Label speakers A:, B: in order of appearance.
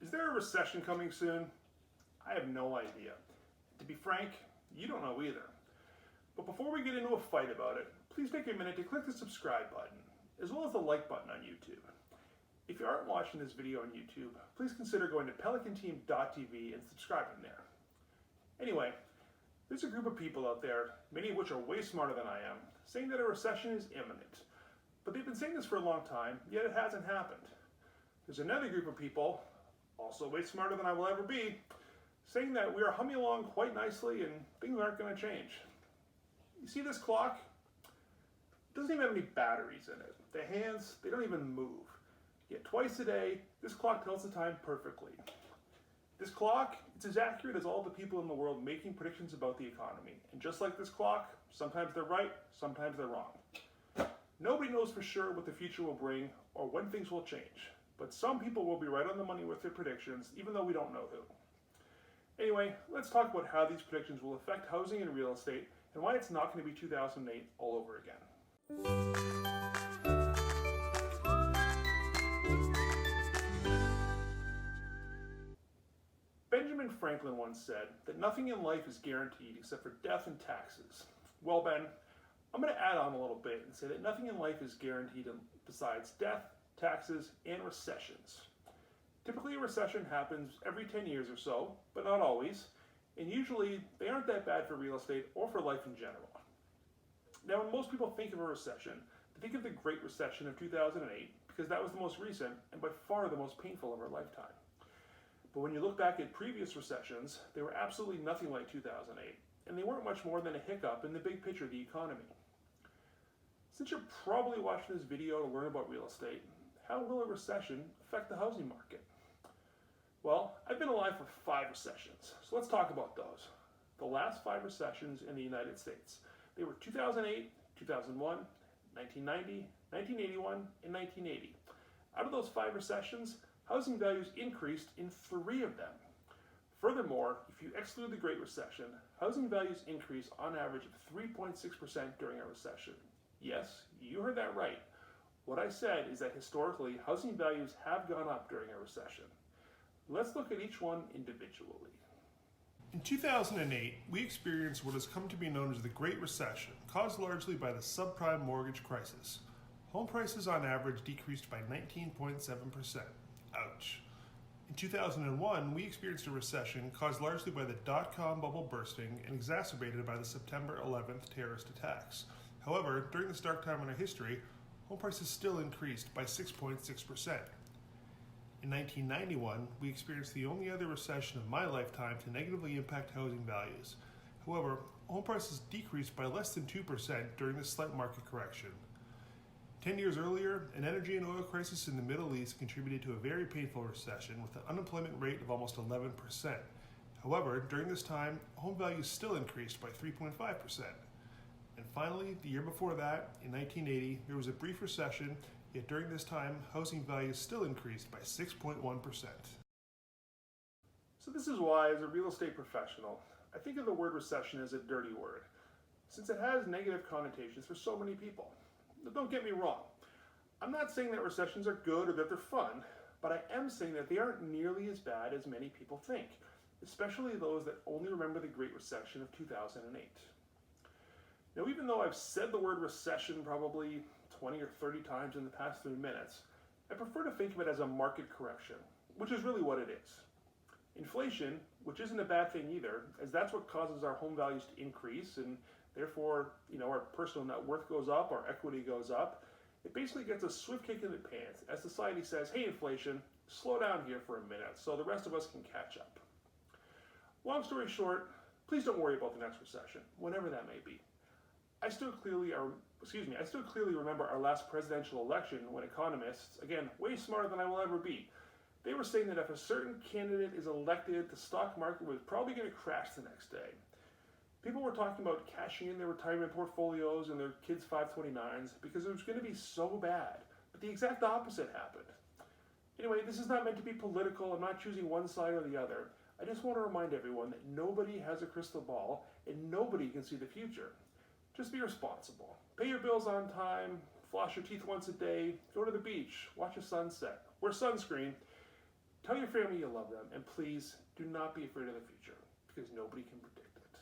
A: Is there a recession coming soon? I have no idea. To be frank, you don't know either. But before we get into a fight about it, please take a minute to click the subscribe button, as well as the like button on YouTube. If you aren't watching this video on YouTube, please consider going to pelicanteam.tv and subscribing there. Anyway, there's a group of people out there, many of which are way smarter than I am, saying that a recession is imminent. But they've been saying this for a long time, yet it hasn't happened. There's another group of people, also way smarter than I will ever be, saying that we are humming along quite nicely and things aren't going to change. You see this clock? It doesn't even have any batteries in it. The hands, they don't even move. Yet twice a day, this clock tells the time perfectly. This clock, it's as accurate as all the people in the world making predictions about the economy. And just like this clock, sometimes they're right, sometimes they're wrong. Nobody knows for sure what the future will bring or when things will change. But some people will be right on the money with their predictions, even though we don't know who. Anyway, let's talk about how these predictions will affect housing and real estate and why it's not going to be 2008 all over again. Benjamin Franklin once said that nothing in life is guaranteed except for death and taxes. Well, Ben, I'm going to add on a little bit and say that nothing in life is guaranteed besides death, taxes, and recessions. Typically, a recession happens every 10 years or so, but not always, and usually they aren't that bad for real estate or for life in general. Now, when most people think of a recession, they think of the Great Recession of 2008 because that was the most recent and by far the most painful of our lifetime. But when you look back at previous recessions, they were absolutely nothing like 2008, and they weren't much more than a hiccup in the big picture of the economy. Since you're probably watching this video to learn about real estate, how will a recession affect the housing market? Well, I've been alive for 5 recessions, so let's talk about those. The last 5 recessions in the United States. They were 2008, 2001, 1990, 1981, and 1980. Out of those 5 recessions, housing values increased in 3 of them. Furthermore, if you exclude the Great Recession, housing values increased on average of 3.6% during a recession. Yes, you heard that right. What I said is that historically, housing values have gone up during a recession. Let's look at each one individually. In 2008, we experienced what has come to be known as the Great Recession, caused largely by the subprime mortgage crisis. Home prices on average decreased by 19.7%. Ouch. In 2001, we experienced a recession caused largely by the dot-com bubble bursting and exacerbated by the September 11th terrorist attacks. However, during this dark time in our history, home prices still increased by 6.6%. In 1991, we experienced the only other recession of my lifetime to negatively impact housing values. However, home prices decreased by less than 2% during this slight market correction. 10 years earlier, an energy and oil crisis in the Middle East contributed to a very painful recession with an unemployment rate of almost 11%. However, during this time, home values still increased by 3.5%. And finally, the year before that, in 1980, there was a brief recession, yet during this time, housing values still increased by 6.1%. So this is why, as a real estate professional, I think of the word recession as a dirty word, since it has negative connotations for so many people. Now, don't get me wrong. I'm not saying that recessions are good or that they're fun, but I am saying that they aren't nearly as bad as many people think, especially those that only remember the Great Recession of 2008. Now, even though I've said the word recession probably 20 or 30 times in the past 3 minutes, I prefer to think of it as a market correction, which is really what it is. Inflation, which isn't a bad thing either, as that's what causes our home values to increase, and therefore, our personal net worth goes up, our equity goes up. It basically gets a swift kick in the pants as society says, hey, inflation, slow down here for a minute so the rest of us can catch up. Long story short, please don't worry about the next recession, whenever that may be. I still clearly remember our last presidential election when economists, again, way smarter than I will ever be, they were saying that if a certain candidate is elected, the stock market was probably going to crash the next day. People were talking about cashing in their retirement portfolios and their kids' 529s because it was going to be so bad. But the exact opposite happened. Anyway, this is not meant to be political. I'm not choosing one side or the other. I just want to remind everyone that nobody has a crystal ball and nobody can see the future. Just be responsible. Pay your bills on time, floss your teeth once a day, go to the beach, watch a sunset, wear sunscreen, Tell your family you love them, and please do not be afraid of the future, because nobody can predict it.